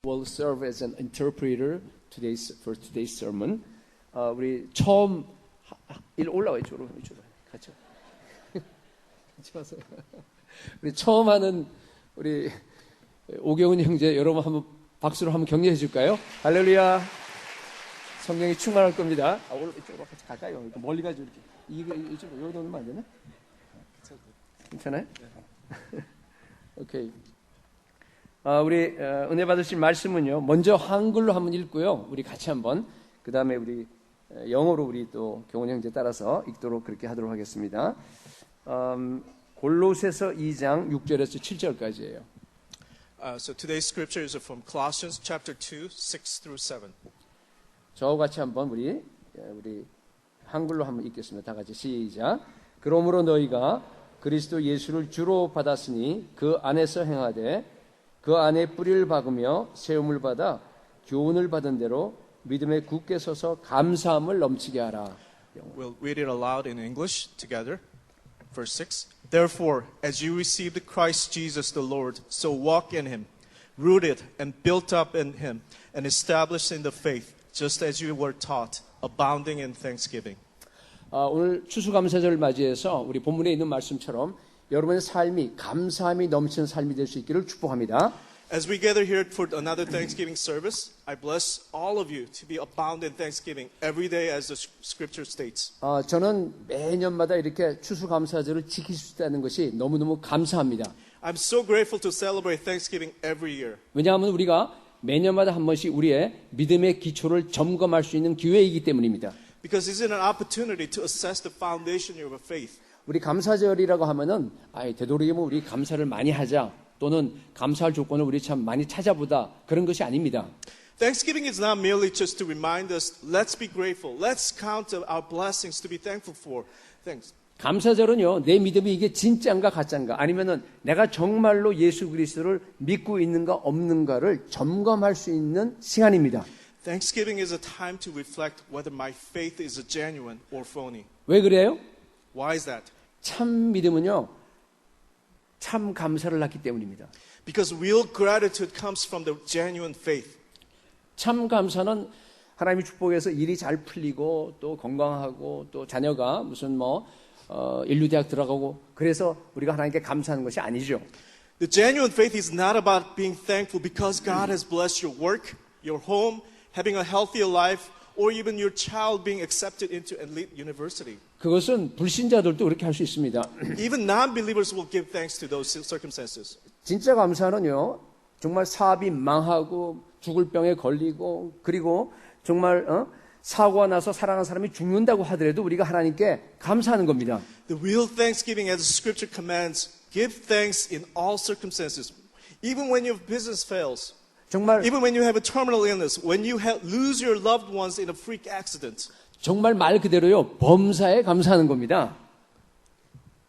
will serve as an interpreter for today's sermon. 우리 처음 올라와요. 이쪽으로 같이 와서 우리 처음 하는 우리 오경훈 형제 여러분 한번 박수로 한번 격려해 줄까요? 할렐루야. 성령이 충만할 겁니다. 이쪽으로 같이 가까이 멀리 가지고 이렇게 이쪽으로 여기 놓으면 안 되나? 괜찮아요? 오케이. 우리 은혜 받으실 말씀은요. 먼저 한글로 한번 읽고요. 우리 같이 한번 그 다음에 우리 영어로 우리 또 경훈 형제 따라서 읽도록 그렇게 하도록 하겠습니다. 골로새서 2장 6절에서 7절까지예요. So today's scripture is from Colossians chapter 2, 6 through 7. 저와 같이 한번 우리 한글로 한번 읽겠습니다. 다 같이 시작. 그러므로 너희가 그리스도 예수를 주로 받았으니 그 안에서 행하되 그 안에 뿌리를 박으며 세움을 받아 교훈을 받은 대로 믿음에 굳게 서서 감사함을 넘치게 하라. We'll read it aloud in English together. Verse 6. Therefore, as you received Christ Jesus the Lord, so walk in him, rooted and built up in him, and established in the faith, just as you were taught, abounding in thanksgiving. 오늘 추수감사절을 맞이해서 우리 본문에 있는 말씀처럼 여러분의 삶이 감사함이 넘치는 삶이 될 수 있기를 축복합니다. As we gather here for another Thanksgiving service, I bless all of you to be abound in thanksgiving every day as the scripture states. 저는 매년마다 이렇게 추수감사절을 지킬 수 있다는 것이 너무너무 감사합니다. I'm so grateful to celebrate Thanksgiving every year. 왜냐하면 우리가 매년마다 한 번씩 우리의 믿음의 기초를 점검할 수 있는 기회이기 때문입니다. Because it's an opportunity to assess the foundation of your faith. 우리 감사절이라고 하면은 되도록이면 우리 감사를 많이 하자 또는 감사할 조건을 우리 참 많이 찾아보다 그런 것이 아닙니다. Thanksgiving is not merely just to remind us, let's be grateful, let's count our blessings to be thankful for. Thanks. 감사절은요, 내 믿음이 이게 진짜인가 가짜인가 아니면은 내가 정말로 예수 그리스도를 믿고 있는가 없는가를 점검할 수 있는 시간입니다. Thanksgiving is a time to reflect whether my faith is genuine or phony. 왜 그래요? Why is that? 참 믿음은요, 참 감사를 낳기 때문입니다. Because real gratitude comes from the genuine faith. 참 감사는 하나님의 축복에서 일이 잘 풀리고 또 건강하고 또 자녀가 무슨 인류대학 들어가고 그래서 우리가 하나님께 감사하는 것이 아니죠. The genuine faith is not about being thankful because God has blessed your work, your home, having a healthier life, or even your child being accepted into elite university. 그것은 불신자들도 그렇게 할 수 있습니다. Even non-believers will give thanks to those circumstances. 진짜 감사는요, 정말 사업이 망하고 죽을 병에 걸리고 그리고 정말 사고가 나서 사랑하는 사람이 죽는다고 하더라도 우리가 하나님께 감사하는 겁니다. The real thanksgiving, as the scripture commands, give thanks in all circumstances, even when your business fails. 정말 Even when you have a terminal illness, when you lose your loved ones in a freak accident. 정말 말 그대로요, 범사에 감사하는 겁니다.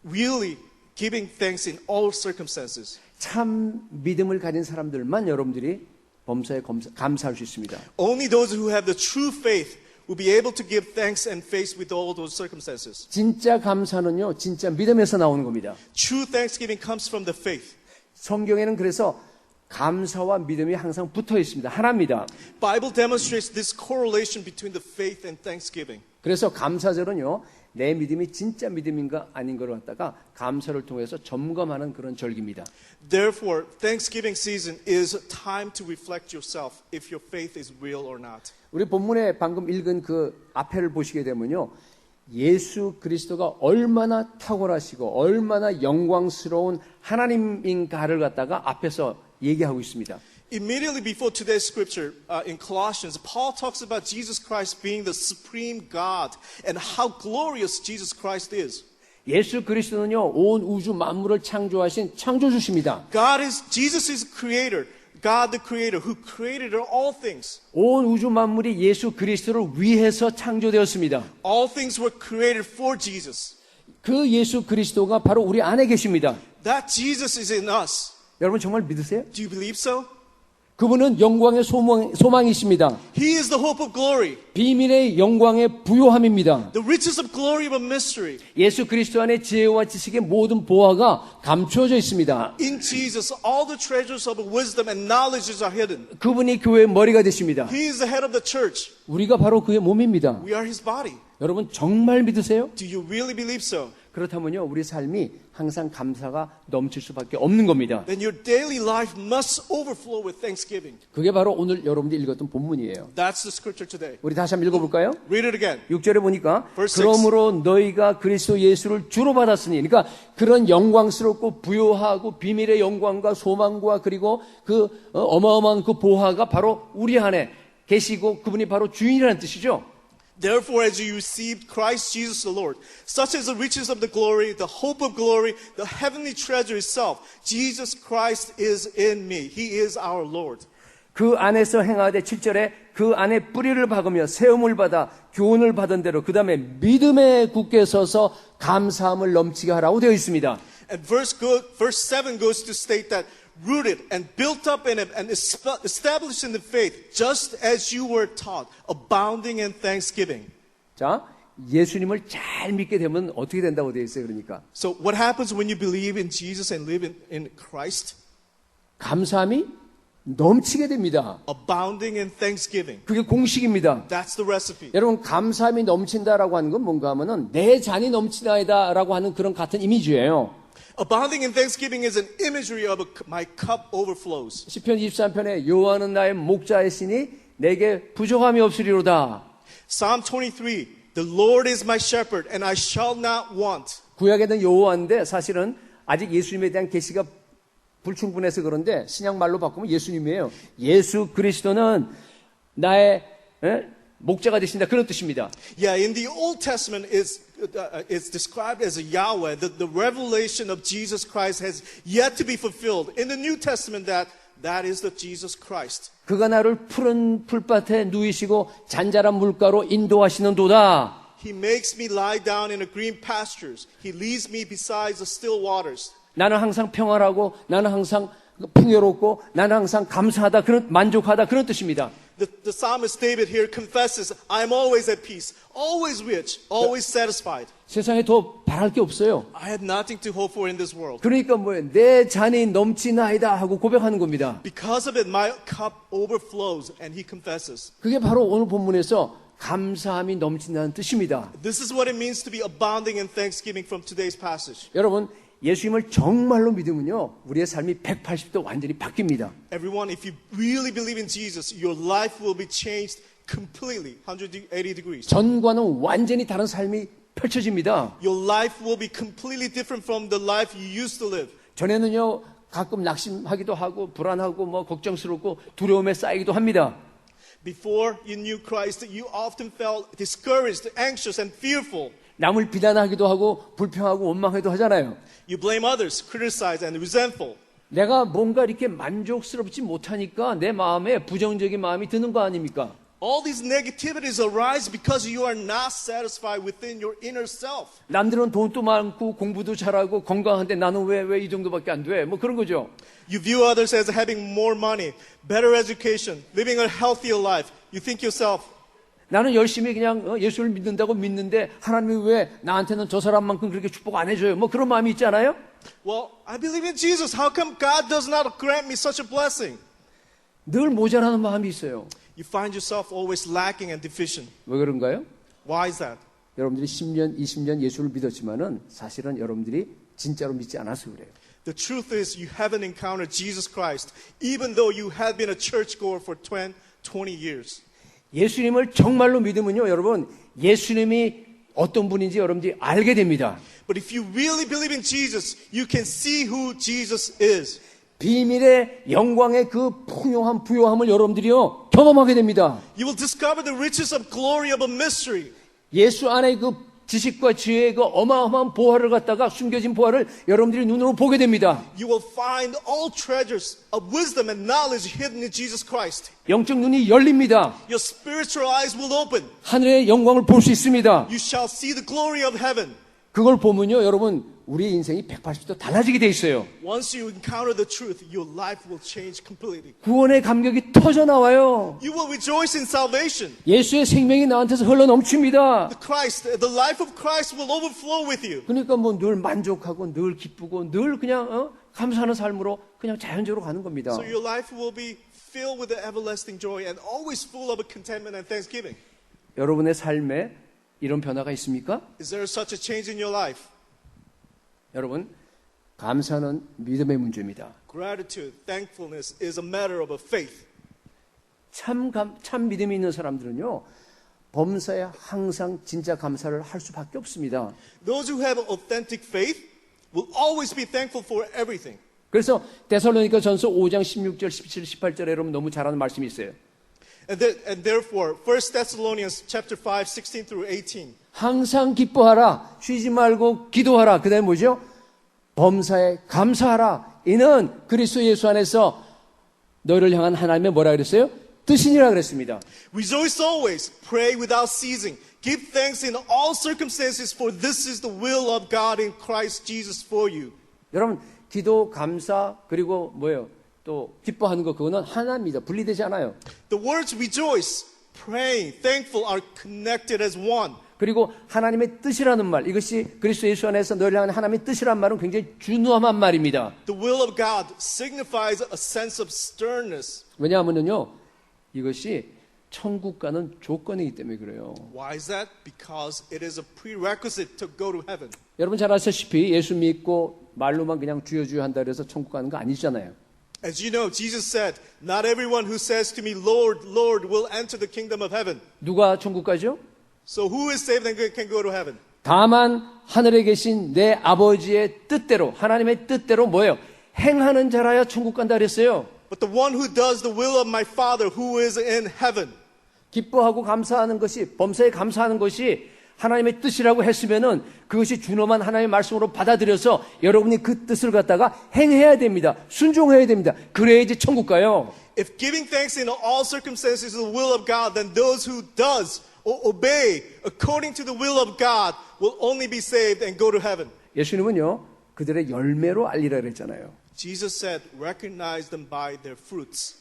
Really giving thanks in all circumstances. 참 믿음을 가진 사람들만 여러분들이 범사에 감사할 수 있습니다. Only those who have the true faith will be able to give thanks and face with all those circumstances. 진짜 감사는요, 진짜 믿음에서 나오는 겁니다. True thanksgiving comes from the faith. 성경에는 그래서 감사와 믿음이 항상 붙어 있습니다. 하나입니다. Bible demonstrates this correlation between the faith and thanksgiving. 그래서 감사절은요, 내 믿음이 진짜 믿음인가 아닌 걸 갖다가 감사를 통해서 점검하는 그런 절기입니다. Therefore, Thanksgiving season is a time to reflect yourself if your faith is real or not. 우리 본문에 방금 읽은 그 앞에를 보시게 되면요, 예수 그리스도가 얼마나 탁월하시고 얼마나 영광스러운 하나님인가를 갖다가 앞에서 얘기하고 있습니다. Immediately before today's scripture in Colossians, Paul talks about Jesus Christ being the supreme God and how glorious Jesus Christ is. 예수 그리스도는요, 온 우주 만물을 창조하신 창조주십니다. Jesus is creator, God the creator who created all things. 온 우주 만물이 예수 그리스도를 위해서 창조되었습니다. All things were created for Jesus. 그 예수 그리스도가 바로 우리 안에 계십니다. That Jesus is in us. 여러분 정말 믿으세요? Do you believe so? 그분은 영광의 소망이십니다. He is the hope of glory, 비밀의 영광의 부요함입니다. the riches of glory of a mystery. 예수 그리스도 안에 지혜와 지식의 모든 보화가 감추어져 있습니다. In Jesus, all the treasures of wisdom and knowledge are hidden. 그분이 교회의 머리가 되십니다. He is the head of the church. 우리가 바로 그의 몸입니다. We are his body. 여러분 정말 믿으세요? Do you really believe so? 그렇다면요, 우리 삶이 항상 감사가 넘칠 수밖에 없는 겁니다. Then your daily life must overflow with thanksgiving. 그게 바로 오늘 여러분들이 읽었던 본문이에요. That's the scripture today. 우리 다시 한번 읽어볼까요? Read it again. 6절에 보니까 Verse 6. 그러므로 너희가 그리스도 예수를 주로 받았으니, 그러니까 그런 영광스럽고 부요하고 비밀의 영광과 소망과 그리고 그 어마어마한 그 보화가 바로 우리 안에 계시고 그분이 바로 주인이라는 뜻이죠. Therefore, as you received Christ Jesus the Lord, such as the riches of the glory, the hope of glory, the heavenly treasure itself, Jesus Christ is in me. He is our Lord. 그 안에서 행하되 7절에 그 안에 뿌리를 박으며 세움을 받아 교훈을 받은 대로 그 다음에 믿음에 굳게 서서 감사함을 넘치게 하라고 되어 있습니다. And verse 7 goes to state that rooted and built up in him and established in the faith, just as you were taught, abounding in thanksgiving. 자, 예수님을 잘 믿게 되면 어떻게 된다고 되어 있어요, 그러니까? So what happens when you believe in Jesus and live in Christ? 감사함이 넘치게 됩니다. Abounding in thanksgiving. 그게 공식입니다. That's the recipe. 여러분, 감사함이 넘친다라고 하는 건 뭔가 하면은 내 잔이 넘치다라고 하는 그런 같은 이미지예요. Abounding in thanksgiving is an imagery of my cup overflows. 시편 23편에 여호와는 나의 목자이시니 내게 부족함이 없으리로다. Psalm 23, the Lord is my shepherd and I shall not want. 구약에는 여호와인데 사실은 아직 예수님에 대한 계시가 불충분해서 그런데 신약 말로 바꾸면 예수님이에요. 예수 그리스도는 나의 목자가 되신다, 그런 뜻입니다. Yeah, in the Old Testament it's described as a Yahweh. The revelation of Jesus Christ has yet to be fulfilled. In the New Testament, that is the Jesus Christ. 그가 나를 푸른 풀밭에 누이시고 잔잔한 물가로 인도하시는 도다. He makes me lie down in the green pastures. He leads me beside the still waters. 나는 항상 평안하고 나는 항상 풍요롭고 나는 항상 감사하다, 그런 만족하다, 그런 뜻입니다. The psalmist David here confesses, I am always at peace, always rich, always satisfied. 세상에 더 바랄 게 없어요. I have nothing to hope for in this world. 그러니까 뭐예요? 내 잔이 넘치나이다 하고 고백하는 겁니다. Because of it, my cup overflows, and he confesses. 그게 바로 오늘 본문에서 감사함이 넘친다는 뜻입니다. This is what it means to be abounding in thanksgiving from today's passage. 여러분, 예수님을 정말로 믿으면요, 우리의 삶이 180도 완전히 바뀝니다. Everyone, if you really believe in Jesus, your life will be changed completely, 180 degrees. 전과는 완전히 다른 삶이 펼쳐집니다. Your life will be completely different from the life you used to live. 전에는요, 가끔 낙심하기도 하고 불안하고 뭐 걱정스럽고 두려움에 쌓이기도 합니다. Before you knew Christ, you often felt discouraged, anxious, and fearful. 남을 비난하기도 하고 불평하고 원망하기도 하잖아요. You blame others, criticize, and resentful. 내가 뭔가 이렇게 만족스럽지 못하니까 내 마음에 부정적인 마음이 드는 거 아닙니까? All these negativities arise because you are not satisfied within your inner self. 남들은 돈도 많고 공부도 잘하고 건강한데 나는 왜 이 정도밖에 안 돼? 뭐 그런 거죠. You view others as having more money, better education, living a healthier life. You think yourself, 나는 열심히 그냥 예수를 믿는다고 믿는데 하나님이 왜 나한테는 저 사람만큼 그렇게 축복 안 해줘요? 뭐 그런 마음이 있지 않아요? well, I believe in Jesus. How come God does not grant me such a blessing? 늘 모자라는 마음이 있어요. You find yourself always lacking and deficient. 왜 그런가요? Why is that? 여러분들이 10년, 20년 예수를 믿었지만은 사실은 여러분들이 진짜로 믿지 않아서 그래요. The truth is you haven't encountered Jesus Christ, even though you have been a churchgoer for 20 years. 예수님을 정말로 믿으면요, 여러분, 예수님이 어떤 분인지 여러분들이 알게 됩니다. But if you really believe in Jesus, you can see who Jesus is. 비밀의 영광의 그 풍요한 부요함을 여러분들이요, 경험하게 됩니다. You will discover the riches of glory of a mystery. 예수 안에 그 지식과 지혜의 그 어마어마한 보화를 갖다가 숨겨진 보화를 여러분들이 눈으로 보게 됩니다. You will find all treasures of wisdom and knowledge hidden in Jesus Christ. 영적 눈이 열립니다. Your spiritual eyes will open. 하늘의 영광을 볼 수 있습니다. You shall see the glory of heaven. 그걸 보면요, 여러분, 우리의 인생이 180도 달라지게 돼 있어요. Once you encounter the truth, your life will change completely. 구원의 감격이 터져 나와요. You will rejoice in salvation. 예수의 생명이 나한테서 흘러 넘칩니다. The life of Christ will overflow with you. 그러니까 뭐 늘 만족하고 늘 기쁘고 늘 그냥 감사하는 삶으로 그냥 자연적으로 가는 겁니다. So your life will be filled with the everlasting joy and always full of contentment and thanksgiving. 여러분의 삶에 이런 변화가 있습니까? Is there such a change in your life? 여러분, 감사는 믿음의 문제입니다. Gratitude, thankfulness is a matter of faith. 참 믿음이 있는 사람들은요, 범사에 항상 진짜 감사를 할 수밖에 없습니다. Those who have authentic faith will always be thankful for everything. 그래서 데살로니가 전서 5장 16절, 17, 18절에 여러분 너무 잘 아는 말씀이 있어요. And therefore, 1 Thessalonians chapter 5, 16 through 18. 항상 기뻐하라, 쉬지 말고 기도하라. 그 다음에 뭐죠? 범사에 감사하라. 이는 그리스도 예수 안에서 너희를 향한 하나님의 뭐라 그랬어요? 뜻이니라 그랬습니다. Rejoice always, pray without ceasing. Give thanks in all circumstances, for this is the will of God in Christ Jesus for you. 여러분, 기도, 감사, 그리고 뭐예요? 또 기뻐하는 거 그거는 하나입니다. 분리되지 않아요. The words rejoice, praying, thankful are connected as one. 그리고 하나님의 뜻이라는 말, 이것이 그리스도 예수 안에서 너희를 향한 하나님의 뜻이라는 말은 굉장히 준엄한 말입니다. The will of God signifies a sense of sternness. 왜냐하면요, 이것이 천국 가는 조건이기 때문에 그래요. Why is that? Because it is a prerequisite to go to heaven. 여러분 잘 아시다시피 예수 믿고 말로만 그냥 주여 주여 한다 그래서 천국 가는 거 아니잖아요. As you know, Jesus said, not everyone who says to me, Lord, Lord, will enter the kingdom of heaven. 누가 천국 가죠? So who is saved and can go to heaven? 다만 하늘에 계신 내 아버지의 뜻대로, 하나님의 뜻대로 뭐예요? 행하는 자라야 천국 간다 그랬어요. But the one who does the will of my Father who is in heaven. 기뻐하고 감사하는 것이, 범사에 감사하는 것이 하나님의 뜻이라고 했으면은 그것이 준엄한 하나님의 말씀으로 받아들여서 여러분이 그 뜻을 갖다가 행해야 됩니다. 순종해야 됩니다. 그래야지 천국 가요. If giving thanks in all circumstances is the will of God, then those who does or obey according to the will of God will only be saved and go to heaven. 예수님은요, 그들의 열매로 알리라 그랬잖아요. Jesus said, recognize them by their fruits.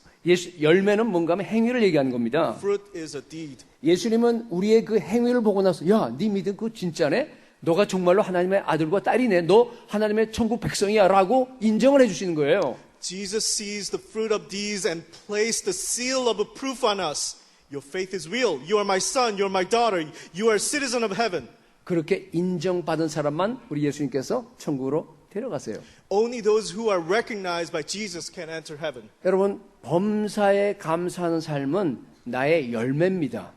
열매는 뭔가 하면 행위를 얘기하는 겁니다. Fruit is a deed. 예수님은 우리의 그 행위를 보고 나서 야, 네 믿음 그거 진짜네? 너가 정말로 하나님의 아들과 딸이네. 너 하나님의 천국 백성이야 라고 인정을 해주시는 거예요. Jesus sees the fruit of deeds and placed the seal of a proof on us. Your faith is real. You are my son. You are my daughter. You are a citizen of heaven. 그렇게 인정받은 사람만 우리 예수님께서 천국으로 데려가세요. Only those who are recognized by Jesus can enter heaven. 여러분, 범사에 감사하는 삶은 나의 열매입니다.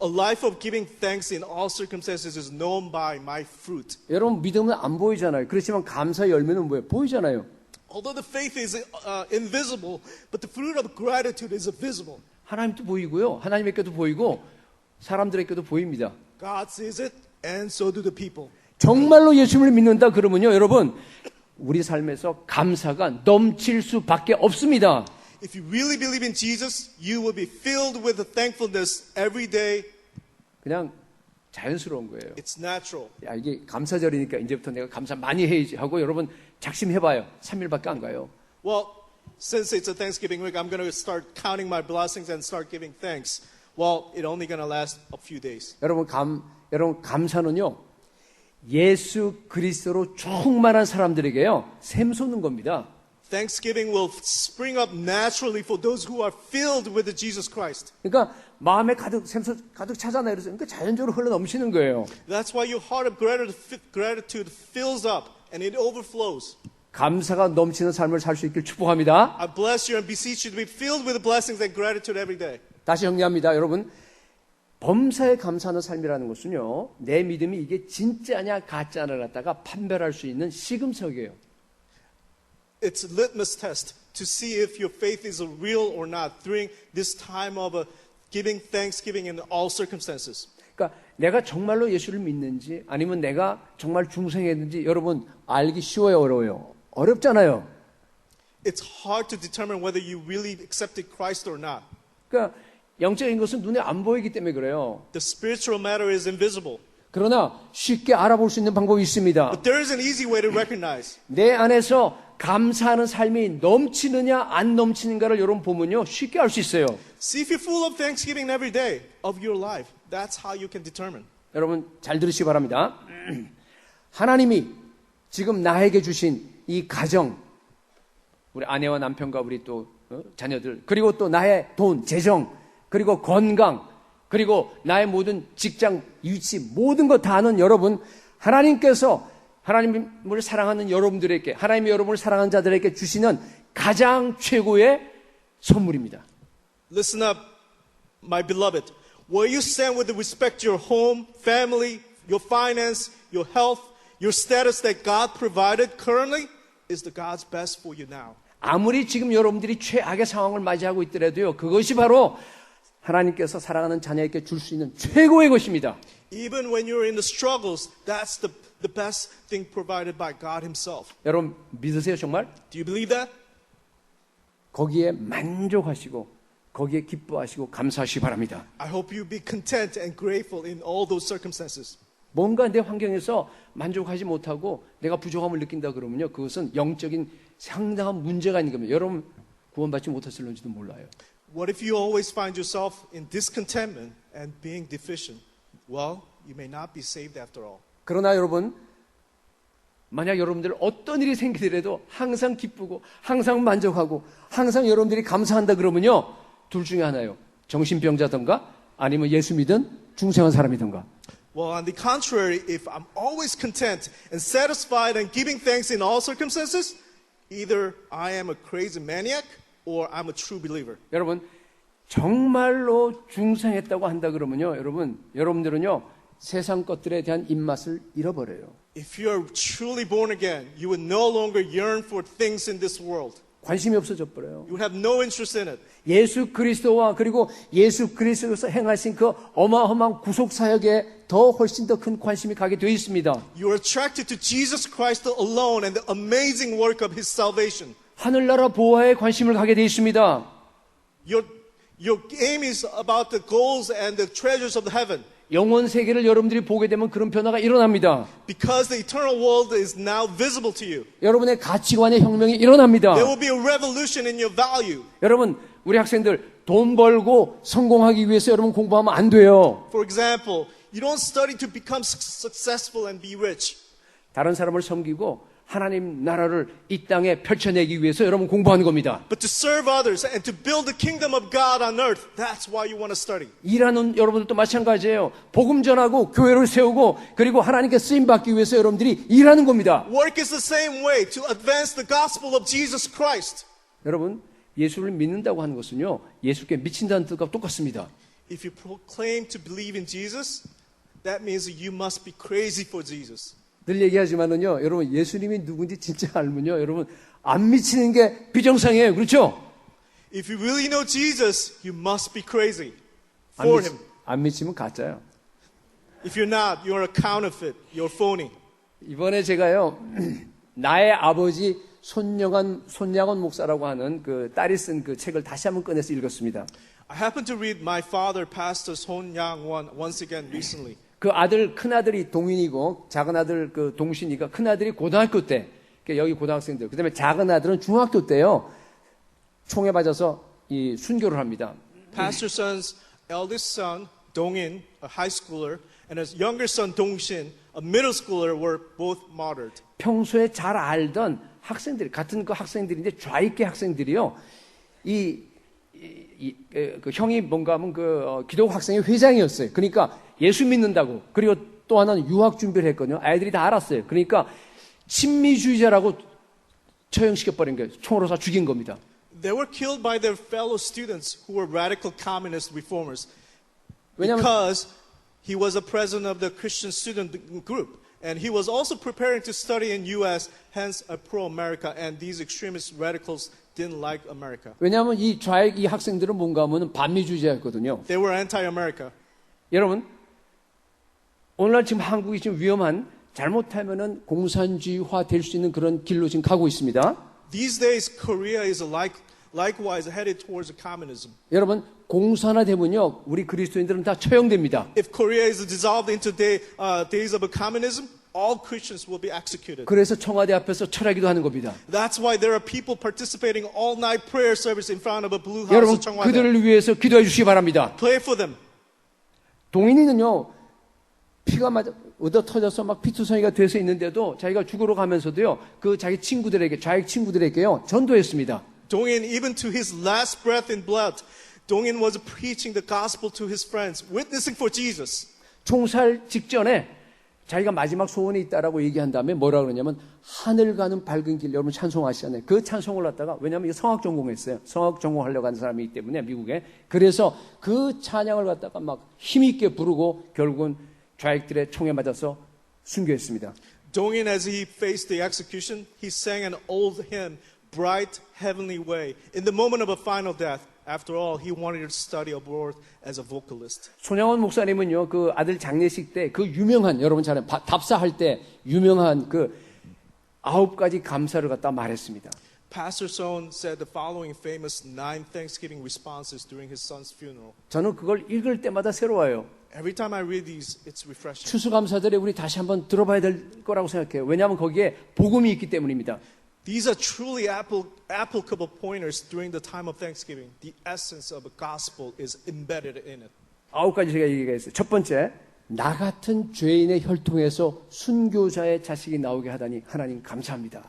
A life of giving thanks in all circumstances is known by my fruit. 여러분, 믿음은 안 보이잖아요. 그렇지만 감사의 열매는 뭐예요? 보이잖아요. Although the faith is invisible, but the fruit of gratitude is visible. 하나님도 보이고요. 하나님에게도 보이고 사람들에게도 보입니다. God sees it, and so do the people. 정말로 예수님을 믿는다 그러면요, 여러분, 우리 삶에서 감사가 넘칠 수밖에 없습니다. If you really believe in Jesus, you will be filled with thankfulness every day. 그냥 자연스러운 거예요. It's natural. 야, 이게 감사절이니까 이제부터 내가 감사 많이 해야지 하고 여러분 작심해봐요. 3일밖에 안 가요. Well, since it's a Thanksgiving week, I'm going to start counting my blessings and start giving thanks. Well, it's only going to last a few days. 여러분 감사는요, 예수 그리스도로 충만한 사람들에게요, 샘솟는 겁니다. Thanksgiving will spring up naturally for those who are filled with Jesus Christ. 그러니까 마음에 가득 차잖아요. 그래서 그러니까 자연적으로 흘러 넘치는 거예요. That's why your heart of gratitude fills up and it overflows. 감사가 넘치는 삶을 살 수 있길 축복합니다. I bless you and beseech you to be filled with blessings and gratitude every day. 다시 정리합니다. 여러분, 범사에 감사하는 삶이라는 것은요, 내 믿음이 이게 진짜냐 가짜냐를 갖다가 판별할 수 있는 시금석이에요. It's a litmus test to see if your faith is real or not during this time of giving thanksgiving in all circumstances. 그러니까 내가 정말로 예수를 믿는지 아니면 내가 정말 중생했는지 여러분 알기 쉬워요, 어려워요? 어렵잖아요. It's hard to determine whether you really accepted Christ or not. 그러니까 영적인 것은 눈에 안 보이기 때문에 그래요. The spiritual matter is invisible. 그러나 쉽게 알아볼 수 있는 방법이 있습니다. But there is an easy way to recognize. 내 안에서 감사하는 삶이 넘치느냐 안 넘치는가를 여러분 보면요 쉽게 알 수 있어요. See if you're full of thanksgiving every day of your life. That's how you can determine. 여러분 잘 들으시기 바랍니다. 하나님이 지금 나에게 주신 이 가정, 우리 아내와 남편과 우리 또 자녀들, 그리고 또 나의 돈, 재정, 그리고 건강, 그리고 나의 모든 직장, 위치, 모든 것 다 아는 여러분, 하나님께서 하나님을 사랑하는 여러분들에게, 하나님이 여러분을 사랑하는 자들에게 주시는 가장 최고의 선물입니다. Listen up, my beloved. Where you stand with respect to your home, family, your finance, your health, your status that God provided currently is the God's best for you now. 아무리 지금 여러분들이 최악의 상황을 맞이하고 있더라도요, 그것이 바로 하나님께서 사랑하는 자녀에게 줄 수 있는 최고의 것입니다. Even when you're in the struggles, that's the best thing provided by God Himself. 여러분 믿으세요 정말? Do you believe that? 거기에 만족하시고 거기에 기뻐하시고 감사하시기 바랍니다. I hope you be content and grateful in all those circumstances. 뭔가 내 환경에서 만족하지 못하고 내가 부족함을 느낀다 그러면요, 그것은 영적인 상당한 문제가 있는 겁니다. 여러분 구원받지 못했을런지도 몰라요. What if you always find yourself in discontentment and being deficient? Well, you may not be saved after all. 그러나 여러분, 만약 여러분들 어떤 일이 생기더라도 항상 기쁘고 항상 만족하고 항상 여러분들이 감사한다 그러면요, 둘 중에 하나요. 정신병자든가 아니면 예수 믿은 중생한 사람이든가. Well, on the contrary, if I'm always content and satisfied and giving thanks in all circumstances, either I am a crazy maniac or I'm a true believer. 여러분, 정말로 중생했다고 한다 그러면요, 여러분들은요, 세상 것들에 대한 입맛을 잃어버려요. If you are truly born again, you will no longer yearn for things in this world. 관심이 없어져 버려요. You will have no interest in it. 예수 그리스도와 그리고 예수 그리스도에서 행하신 그 어마어마한 구속 사역에 더 훨씬 더 큰 관심이 가게 되어 있습니다. You are attracted to Jesus Christ alone and the amazing work of His salvation. 하늘나라 보화에 관심을 가게 되어 있습니다. Your aim is about the goals and the treasures of the heaven. 영원 세계를 여러분들이 보게 되면 그런 변화가 일어납니다. Because the eternal world is now visible to you. 여러분의 가치관의 혁명이 일어납니다. There will be a revolution in your value. 여러분, 우리 학생들 돈 벌고 성공하기 위해서 여러분 공부하면 안 돼요. For example, you don't study to become successful and be rich. 다른 사람을 섬기고 하나님 나라를 이 땅에 펼쳐내기 위해서 여러분 공부하는 겁니다. But to serve others and to build the kingdom of God on earth, that's why you want to study. 일하는 여러분들도 마찬가지예요. 복음 전하고 교회를 세우고 그리고 하나님께 쓰임 받기 위해서 여러분들이 일하는 겁니다. Work is the same way to advance the gospel of Jesus Christ. 여러분, 예수를 믿는다고 하는 것은요, 예수께 미친다는 뜻과 똑같습니다. If you proclaim to believe in Jesus, that means you must be crazy for Jesus. 늘 얘기하지만은요, 여러분 예수님이 누군지 진짜 알면요, 여러분 안 미치는 게 비정상이에요, 그렇죠? If you really know Jesus, you must be crazy for Him. 안 미치면 가짜요. If you're not, you're a counterfeit. You're phony. 이번에 제가요, 나의 아버지 손양원 목사라고 하는 그 딸이 쓴 그 책을 다시 한번 꺼내서 읽었습니다. I happened to read my father, Pastor Son Yang-won, once again recently. 그 아들, 큰 아들이 동인이고 작은 아들 그 동신이가 큰 아들이 고등학교 때, 여기 고등학생들, 그다음에 작은 아들은 중학교 때요, 총에 맞아서 이 순교를 합니다. Pastor Son's eldest son, Dong-in, a high schooler, and his younger son, Dong-shin, a middle schooler, were both martyred. 평소에 잘 알던 학생들, 같은 그 학생들인데 좌익계 학생들이요, 그 형이 뭔가 하면 기독 학생의 회장이었어요. 그러니까 예수 믿는다고. 그리고 또 하나는 유학 준비를 했거든요. 아이들이 다 알았어요. 그러니까 친미주의자라고 처형시켜버린 거예요. 총으로 쏴 죽인 겁니다. They were killed by their fellow students who were radical communist reformers. 왜냐하면 Because he was a president of the Christian student group. And he was also preparing to study in U.S., hence a pro-America. And these extremist radicals didn't like America. 왜냐하면 이 좌익 이 학생들은 뭔가 하면 반미주의자였거든요. They were anti-America. 여러분, 오늘날 지금 한국이 지금 위험한, 잘못하면은 공산주의화 될 수 있는 그런 길로 지금 가고 있습니다. These days, Korea is like likewise headed towards communism. 여러분 공산화되면요 우리 그리스도인들은 다 처형됩니다. If Korea is dissolved into days of communism, all Christians will be executed. 그래서 청와대 앞에서 철야기도 하는 겁니다. That's why there are people participating all night prayer service in front of a blue 여러분 house 청와대. 그들을 위해서 기도해 주시기 바랍니다. Pray for them. 동인이는요 피가 맞아 얻어 터져서 막 피투성이가 돼서 있는데도 자기가 죽으러 가면서도요 그 자기 친구들에게 좌익 친구들에게요 전도했습니다. Dongin, even to his last breath in blood, Dongin was preaching the gospel to his friends, witnessing for Jesus. 총살 직전에 자기가 마지막 소원이 있다라고 얘기한 다음에 뭐라 그러냐면 하늘 가는 밝은 길 여러분 찬송하시잖아요. 그 찬송을 갖다가 왜냐하면 성악 전공했어요. 성악 전공하려고 하는 사람이기 때문에 미국에 그래서 그 찬양을 갖다가 막 힘있게 부르고 결국은 좌익들의 총에 맞아서 순교했습니다. Dongin, as he faced the execution, he sang an old hymn, Bright Heavenly Way. In the moment of a final death, after all, he wanted to study abroad as a vocalist. 손양원 목사님은요, 그 아들 장례식 때 그 유명한, 여러분 잘 답사할 때 유명한 그 9가지 감사를 갖다 말했습니다. Pastor Son said the following famous 9 Thanksgiving responses during his son's funeral. 저는 그걸 읽을 때마다 새로워요. Every time I read these, it's refreshing. 추수감사절에 우리 다시 한번 들어봐야 될 거라고 생각해요. 왜냐하면 거기에 복음이 있기 때문입니다. These are truly applicable pointers during the time of Thanksgiving. The essence of a gospel is embedded in it. 9가지 제가 얘기했어요. 첫 번째, 나 같은 죄인의 혈통에서 순교자의 자식이 나오게 하다니 하나님 감사합니다.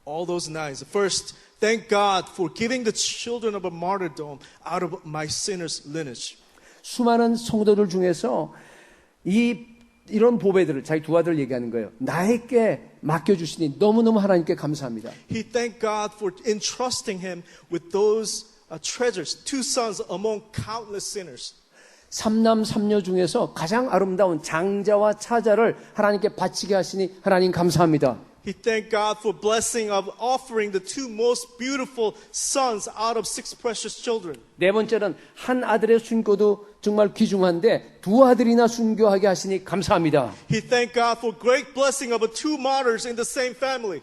All those 9s. First, thank God for giving the children of a martyrdom out of my sinner's lineage. 수많은 성도들 중에서 이런 보배들을 자기 두 아들 얘기하는 거예요. 나에게 맡겨주시니 너무너무 하나님께 감사합니다. He thanked God for entrusting him with those treasures, 2 sons among countless sinners. 삼남 삼녀 중에서 가장 아름다운 장자와 차자를 하나님께 바치게 하시니 하나님 감사합니다. He thanked God for blessing of offering the 2 most beautiful sons out of 6 precious children. 네 번째는 한 아들의 순교도 정말 귀중한데 두 아들이나 순교하게 하시니 감사합니다. He thanked God for great blessing of 2 martyrs in the same family.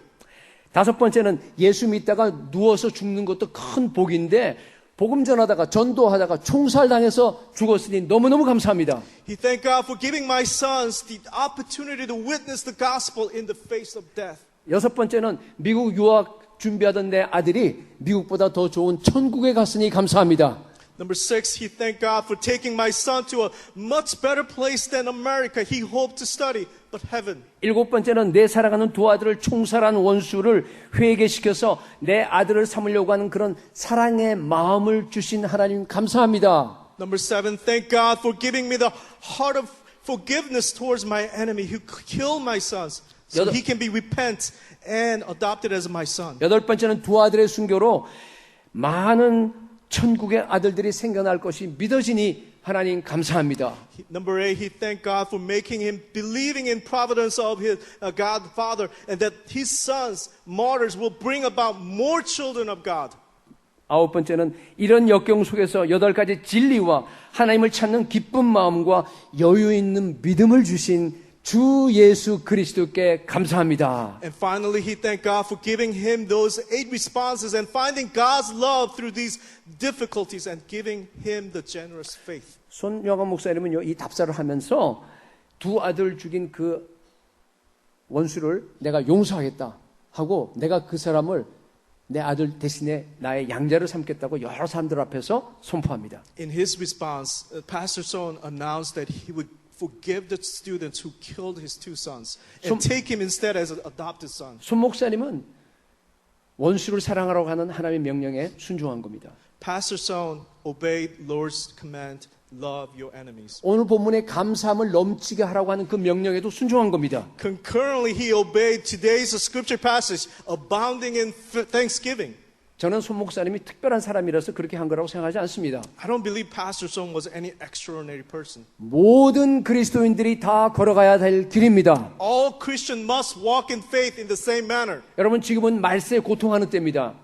다섯 번째는 예수 믿다가 누워서 죽는 것도 큰 복인데 복음 전하다가 전도하다가 총살당해서 죽었으니 너무너무 감사합니다. He thanked God for giving my sons the opportunity to witness the gospel in the face of death. 여섯 번째는 미국 유학 준비하던 내 아들이 미국보다 더 좋은 천국에 갔으니 감사합니다. Number 6, he thanked God for taking my son to a much better place than America he hoped to study, but heaven. 일곱 번째는 내 사랑하는 두 아들을 총살한 원수를 회개시켜서 내 아들을 삼으려고 하는 그런 사랑의 마음을 주신 하나님 감사합니다. Number 7, thank God for giving me the heart of forgiveness towards my enemy who killed my sons, so he can be repent and adopted as my son. 여덟 번째는 두 아들의 순교로 많은 천국의 아들들이 생겨날 것이 믿어지니 하나님 감사합니다. Number 8, he thanked God for making him believing in providence of his God the Father and that his sons, martyrs, will bring about more children of God. 아홉 번째는 이런 역경 속에서 8가지 진리와 하나님을 찾는 기쁜 마음과 여유 있는 믿음을 주신 주 예수 그리스도께 감사합니다. And finally, he thanked God for giving him those 8 responses and finding God's love through these difficulties and giving him the generous faith. 손영환 목사님은요, 이 답사를 하면서 두 아들 죽인 그 원수를 내가 용서하겠다 하고 내가 그 사람을 내 아들 대신에 나의 양자를 삼겠다고 여러 사람들 앞에서 선포합니다. In his response, Pastor Son announced that he would forgive the students who killed his 2 sons and take him instead as an adopted son. 손 목사님은 원수를 사랑하라고 하는 하나님의 명령에 순종한 겁니다. Pastor Son obeyed Lord's command, love your enemies. 오늘 본문에 감사함을 넘치게 하라고 하는 그 명령에도 순종한 겁니다. Concurrently, he obeyed today's scripture passage, abounding in thanksgiving. 저는 손 목사님이 특별한 사람이라서 그렇게 한 거라고 생각하지 않습니다. I don't believe Pastor Son was any extraordinary person. 모든 그리스도인들이 다 걸어가야 될 길입니다. All Christians must walk in faith in the same manner. 여러분 지금은 말세에 고통하는 때입니다.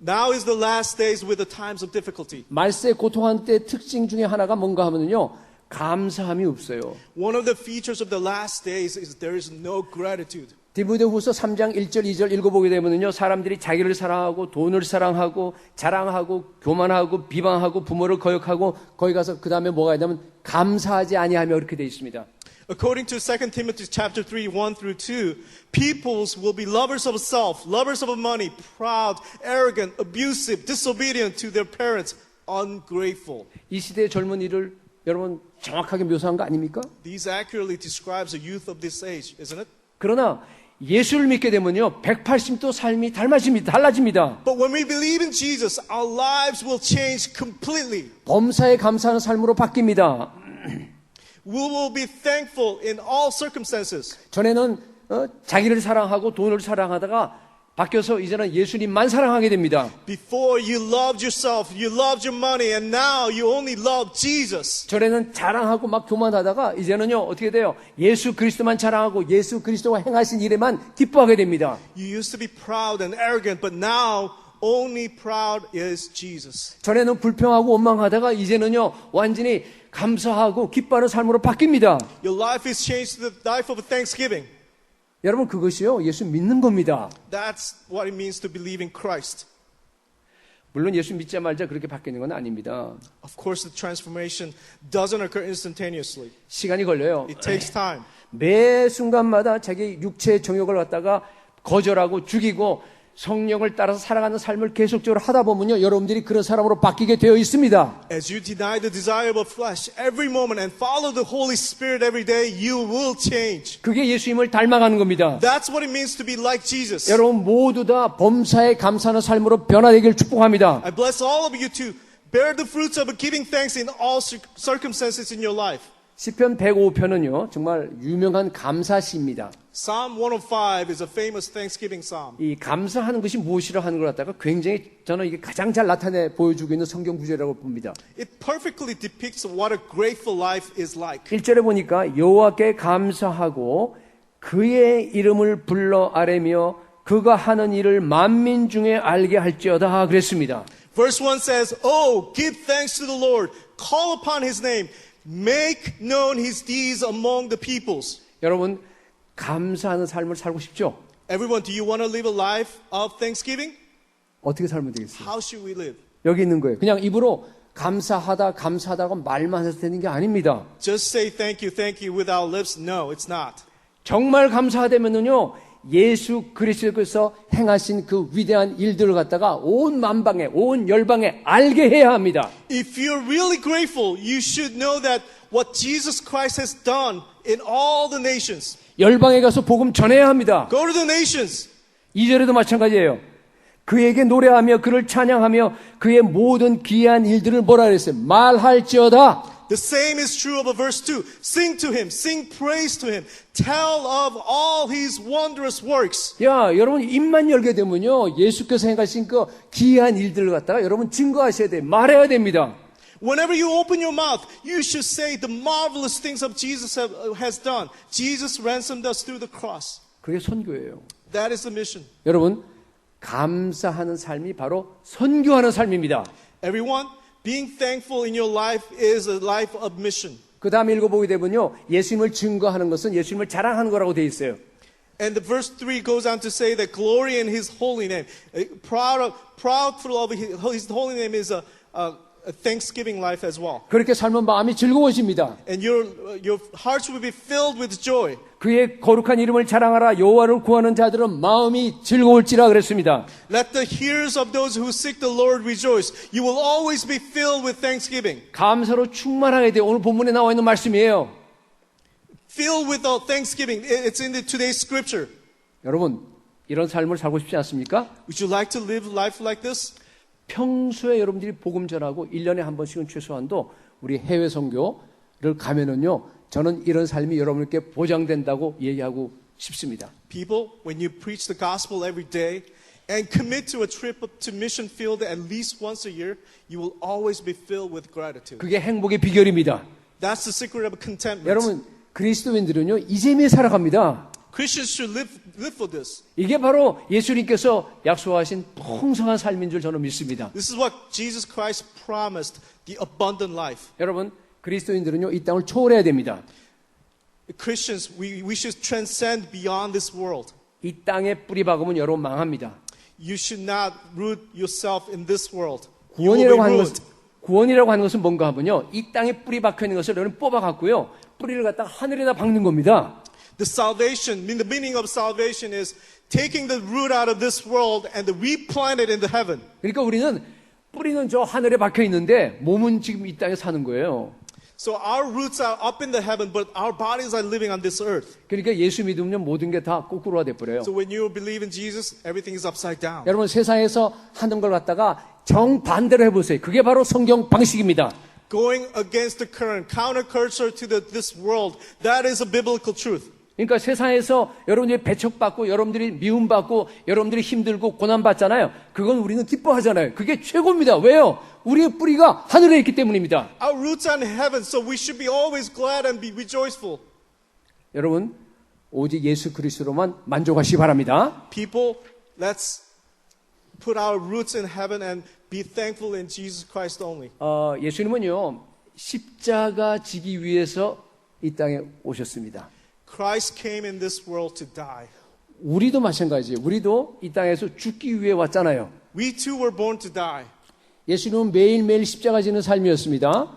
Now is the last days with the times of difficulty. 말세에 고통하는 때 특징 중에 하나가 뭔가 하면요. 감사함이 없어요. One of the features of the last days is there is no gratitude. 디모데후서 3장 1절 2절 읽어보게 되면요, 사람들이 자기를 사랑하고 돈을 사랑하고 자랑하고 교만하고 비방하고 부모를 거역하고 거기 가서 그 다음에 뭐가 있냐면 감사하지 아니하며 이렇게 되어 있습니다. According to 2 Timothy chapter 3, 1 through 2, peoples will be lovers of self, lovers of money, proud, arrogant, abusive, disobedient to their parents, ungrateful. 이 시대의 젊은이를 여러분 정확하게 묘사한 거 아닙니까? These accurately describes the youth of this age, isn't it? 그러나 예수를 믿게 되면요, 180도 삶이 달라집니다. But when we believe in Jesus, our lives will change completely. 범사에 감사하는 삶으로 바뀝니다. We will be thankful in all circumstances. 전에는 자기를 사랑하고 돈을 사랑하다가 바뀌어서 이제는 예수님만 사랑하게 됩니다. Before you loved yourself, you loved your money, and now you only love Jesus. 전에는 자랑하고 막 교만하다가 이제는요, 어떻게 돼요? 예수 그리스도만 자랑하고 예수 그리스도가 행하신 일에만 기뻐하게 됩니다. You used to be proud and arrogant, but now only proud is Jesus. 전에는 불평하고 원망하다가 이제는요, 완전히 감사하고 기뻐하는 삶으로 바뀝니다. Your life is changed to the life of thanksgiving. 여러분, 그것이요, 예수 믿는 겁니다. That's what it means to believe in Christ. 물론 예수 믿자 말자 그렇게 바뀌는 건 아닙니다. Of course, the transformation doesn't occur instantaneously. 시간이 걸려요. It takes time. 매 순간마다 자기 육체의 정욕을 갖다가 거절하고 죽이고 성령을 따라서 살아가는 삶을 계속적으로 하다 보면요, 여러분들이 그런 사람으로 바뀌게 되어 있습니다. As you deny the desire of flesh every moment and follow the Holy Spirit every day, you will change. 그게 예수님을 닮아가는 겁니다. That's what it means to be like Jesus. 여러분 모두 다 범사에 감사하는 삶으로 변화되기를 축복합니다. I bless all of you to bear the fruits of giving thanks in all circumstances in your life. 시편 105편은요, 정말 유명한 감사시입니다. Psalm 105 is a famous Thanksgiving psalm. 이 감사하는 것이 무엇이라 하는 걸 갖다가 굉장히 저는 이게 가장 잘 나타내 보여주고 있는 성경 구절이라고 봅니다. It perfectly depicts what a grateful life is like. 1절에 보니까 여호와께 감사하고 그의 이름을 불러 아뢰며 그가 하는 일을 만민 중에 알게 할지어다 그랬습니다. Verse 1 says, Oh, give thanks to the Lord, call upon his name, make known his deeds among the peoples. 여러분, 감사하는 삶을 살고 싶죠? Everyone, do you want to live a life of thanksgiving? 어떻게 살면 되겠어요? How should we live? 여기 있는 거예요. 그냥 입으로 감사하다고 말만 해서 되는 게 아닙니다. Just say thank you with our lips? No, it's not. 정말 감사하다면은요, 예수 그리스도께서 행하신 그 위대한 일들을 갖다가 온 만방에, 온 열방에 알게 해야 합니다. If you're really grateful, you should know that what Jesus Christ has done in all the nations. 열방에 가서 복음 전해야 합니다. Go to the nations. 2절에도 마찬가지예요. 그에게 노래하며 그를 찬양하며 그의 모든 귀한 일들을 뭐라 그랬어요? 말할지어다. The same is true of verse 2. Sing to him, sing praise to him, tell of all his wondrous works. 야, 여러분 입만 열게 되면요, 예수께서 행하신 그 귀한 일들을 갖다가 여러분 증거하셔야 돼요. 말해야 됩니다. Whenever you open your mouth, you should say the marvelous things of Jesus has done. Jesus ransomed us through the cross. 그게 선교예요. That is the mission. 여러분, 감사하는 삶이 바로 선교하는 삶입니다. Everyone, being thankful in your life is a life of mission. 그 다음에 읽어보게 되면요, 예수님을 증거하는 것은 예수님을 자랑하는 거라고 되어 있어요. And the verse 3 goes on to say that glory in his holy name. Proud of his holy name is a thanksgiving life as well. 그렇게 살면 마음이 즐거워집니다. And your hearts will be filled with joy. 그의 거룩한 이름을 자랑하라. 여호와를 구하는 자들은 마음이 즐거울지라 그랬습니다. Let the hearers of those who seek the Lord rejoice. You will always be filled with thanksgiving. 감사로 충만하게 돼요. 오늘 본문에 나와 있는 말씀이에요. Filled with all thanksgiving. It's in today's scripture. 여러분, 이런 삶을 살고 싶지 않습니까? Would you like to live life like this? 평소에 여러분들이 복음 전하고 1년에 한 번씩은 최소한도 우리 해외 선교를 가면은요, 저는 이런 삶이 여러분께 보장된다고 얘기하고 싶습니다. People, when you preach the gospel every day and commit to a trip to mission field at least once a year, you will always be filled with gratitude. 그게 행복의 비결입니다. That's the secret of contentment. 여러분, 그리스도인들은요, 이 재미에 살아갑니다. Christians should live for this. 이게 바로 예수님께서 약속하신 풍성한 삶인 줄 저는 믿습니다. This is what Jesus Christ promised, the abundant life. 여러분, 그리스도인들은요, 이 땅을 초월해야 됩니다. Christians, we should transcend beyond this world. 이 땅에 뿌리 박으면 여러분 망합니다. You should not root yourself in this world. You will be 구원이라고 하는 ruined. 것은 구원이라고 하는 것은 뭔가 하면요. 이 땅에 뿌리 박혀 있는 것을 여러분 뽑아 갖고요. 뿌리를 갖다가 하늘에다 박는 겁니다. The salvation, the meaning of salvation is taking the root out of this world and replant it in the heaven. 그러니까 우리는 뿌리는 저 하늘에 박혀 있는데 몸은 지금 이 땅에 사는 거예요. So our roots are up in the heaven, but our bodies are living on this earth. 그러니까 예수 믿으면 모든 게 다 거꾸로가 돼 버려요. So when you believe in Jesus, everything is upside down. 여러분 세상에서 하는 걸 갖다가 정반대로 해보세요. 그게 바로 성경 방식입니다. Going against the current, counterculture to this world, that is a biblical truth. 그러니까 세상에서 여러분들이 배척받고 여러분들이 미움받고 여러분들이 힘들고 고난받잖아요. 그건 우리는 기뻐하잖아요. 그게 최고입니다. 왜요? 우리의 뿌리가 하늘에 있기 때문입니다. Our roots are in heaven, so we should be always glad and be rejoiceful. 여러분 오직 예수 그리스도로만 만족하시기 바랍니다. People, let's put our roots in heaven and be thankful in Jesus Christ only. 예수님은요 십자가 지기 위해서 이 땅에 오셨습니다. Christ came in this world to die. 우리도 마찬가지예요. 우리도 이 땅에서 죽기 위해 왔잖아요. We too were born to die. 예수님은 매일매일 십자가 지는 삶이었습니다.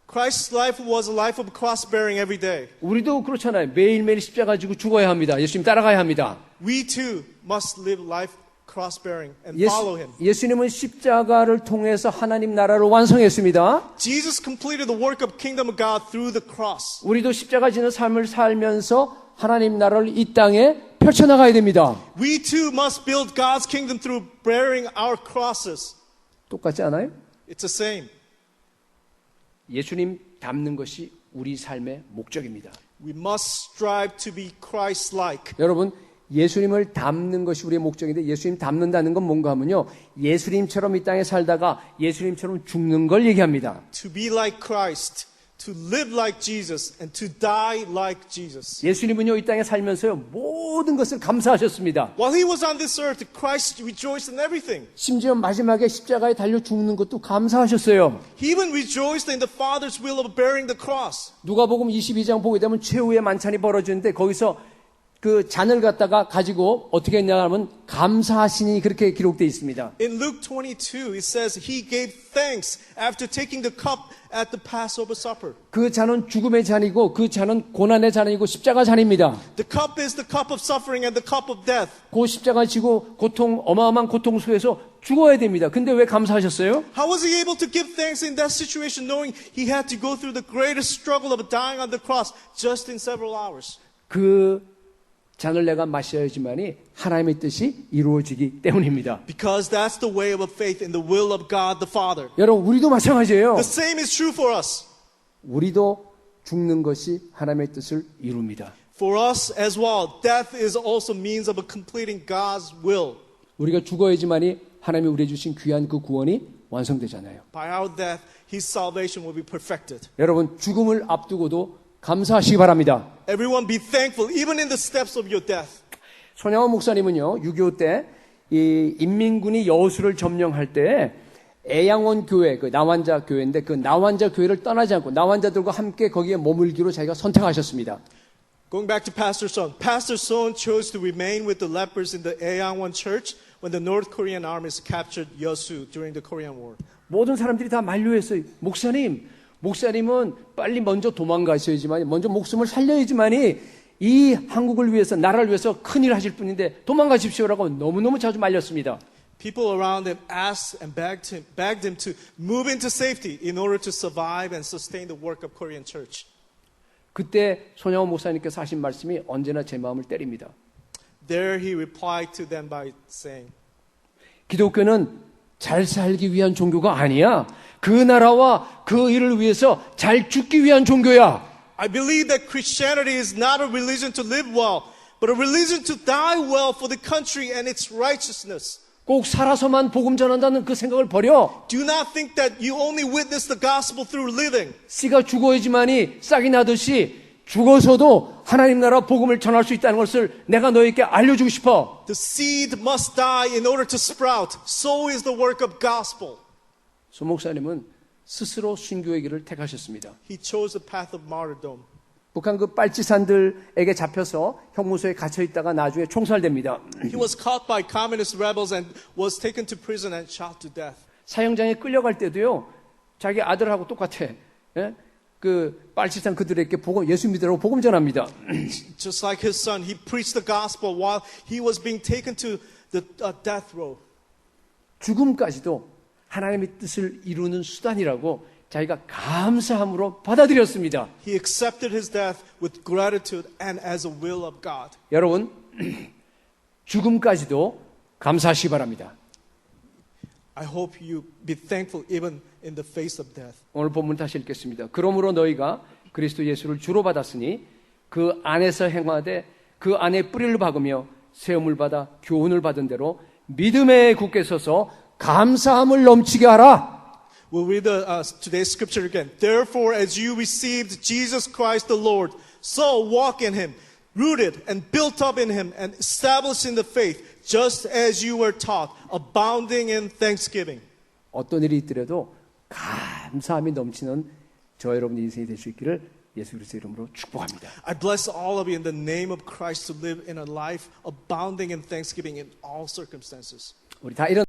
Christ's life was a life of cross bearing every day. 우리도 그렇잖아요. 매일매일 십자가 지고 죽어야 합니다. 예수님 따라가야 합니다. We too must live life cross bearing and follow him. 예수님은 십자가를 통해서 하나님 나라를 완성했습니다. Jesus completed the work of kingdom of God through the cross. 우리도 십자가 지는 삶을 살면서 하나님 나라를 이 땅에 펼쳐나가야 됩니다. We too must build God's kingdom through bearing our crosses. 똑같지 않아요? It's the same. 예수님 닮는 것이 우리 삶의 목적입니다. We must strive to be Christ-like. 여러분 예수님을 닮는 것이 우리의 목적인데 예수님 닮는다는 건 뭔가 하면요. 예수님처럼 이 땅에 살다가 예수님처럼 죽는 걸 얘기합니다. To be like Christ, to live like Jesus, and to die like Jesus. 예수님은요 이 땅에 살면서요 모든 것을 감사하셨습니다. While he was on this earth, Christ rejoiced in everything. 심지어 마지막에 십자가에 달려 죽는 것도 감사하셨어요. He even rejoiced in the Father's will of bearing the cross. 누가복음 22장 보게 되면 최후의 만찬이 벌어지는데 거기서 그 잔을 갖다가 가지고 어떻게 했냐 하면 감사하시니 그렇게 기록되어 있습니다. In Luke 22, it says he gave thanks after taking the cup at the Passover supper. 그 잔은 죽음의 잔이고 그 잔은 고난의 잔이고 십자가 잔입니다. The cup is the cup of suffering and the cup of death. 그 십자가 지고 어마어마한 고통 속에서 죽어야 됩니다. 근데 왜 감사하셨어요? How was he able to give thanks in that situation knowing he had to go through the greatest struggle of dying on the cross just in several hours? 그 잔을 내가 마셔야지만이 하나님의 뜻이 이루어지기 때문입니다. Because that's the way of faith in the will of God the Father. 여러분 우리도 마찬가지예요. The same is true for us. 우리도 죽는 것이 하나님의 뜻을 이룹니다. For us as well, death is also means of completing God's will. 우리가 죽어야지만이 하나님이 우리에게 주신 귀한 그 구원이 완성되잖아요. By our death, His salvation will be perfected. 여러분 죽음을 앞두고도 감사하시기 바랍니다. Everyone be thankful, even in the steps of your death. 손양원 목사님은요, 6.25 때 이 인민군이 여수를 점령할 때 애양원 교회, 그 나환자 교회인데 그 나환자 교회를 떠나지 않고 나환자들과 함께 거기에 머물기로 자기가 선택하셨습니다. Going back to Pastor Son chose to remain with the lepers in the Aeangwon church when the North Korean armies captured Yeosu during the Korean War. 모든 사람들이 다 만류했어요. 목사님은 빨리 먼저 도망가셔야지만, 먼저 목숨을 살려야지만이 이 한국을 위해서, 나라를 위해서 큰일 하실 분인데 도망가십시오라고 너무너무 자주 말렸습니다. People around him asked and begged him to move into safety in order to survive and sustain the work of Korean church. 그때 손양원 목사님께서 하신 말씀이 언제나 제 마음을 때립니다. There he replied to them by saying, 기독교는 잘 살기 위한 종교가 아니야. 그 나라와 그 일을 위해서 잘 죽기 위한 종교야. I believe that Christianity is not a religion to live well, but a religion to die well for the country and its righteousness. 꼭 살아서만 복음 전한다는 그 생각을 버려. Do not think that you only witness the gospel through living. 씨가 죽어야지만이 싹이 나듯이 죽어서도 하나님 나라 복음을 전할 수 있다는 것을 내가 너에게 알려주고 싶어. The seed must die in order to sprout. So is the work of gospel. 소 목사님은 스스로 순교의 길을 택하셨습니다. He chose the path of martyrdom. 북한 그 빨치산들에게 잡혀서 형무소에 갇혀 있다가 나중에 총살됩니다. He was caught by communist rebels and was taken to prison and shot to death. 사형장에 끌려갈 때도요, 자기 아들하고 똑같아. 예? 그 빨치산 그들에게 예수 믿으라고 복음 전합니다. Just like his son, he preached the gospel while he was being taken to the death row. 죽음까지도 하나님의 뜻을 이루는 수단이라고 자기가 감사함으로 받아들였습니다. He accepted his death with gratitude and as a will of God. 여러분, 죽음까지도 감사하시기 바랍니다. I hope you be thankful even in the face of death. 오늘 본문 다시 읽겠습니다. 그러므로 너희가 그리스도 예수를 주로 받았으니 그 안에서 행하되 그 안에 뿌리를 박으며 세움을 받아 교훈을 받은 대로 믿음에 굳게 서서 감사함을 넘치게 하라. We'll read today's scripture again. Therefore, as you received Jesus Christ the Lord, so walk in him, rooted and built up in him and established in the faith, just as you were taught, abounding in thanksgiving. 어떤 일이 있더라도 감사함이 넘치는 저 여러분의 인생이 될 수 있기를 예수 그리스도 이름으로 축복합니다. I bless all of you in the name of Christ to live in a life abounding in thanksgiving in all circumstances. 우리 다 일어나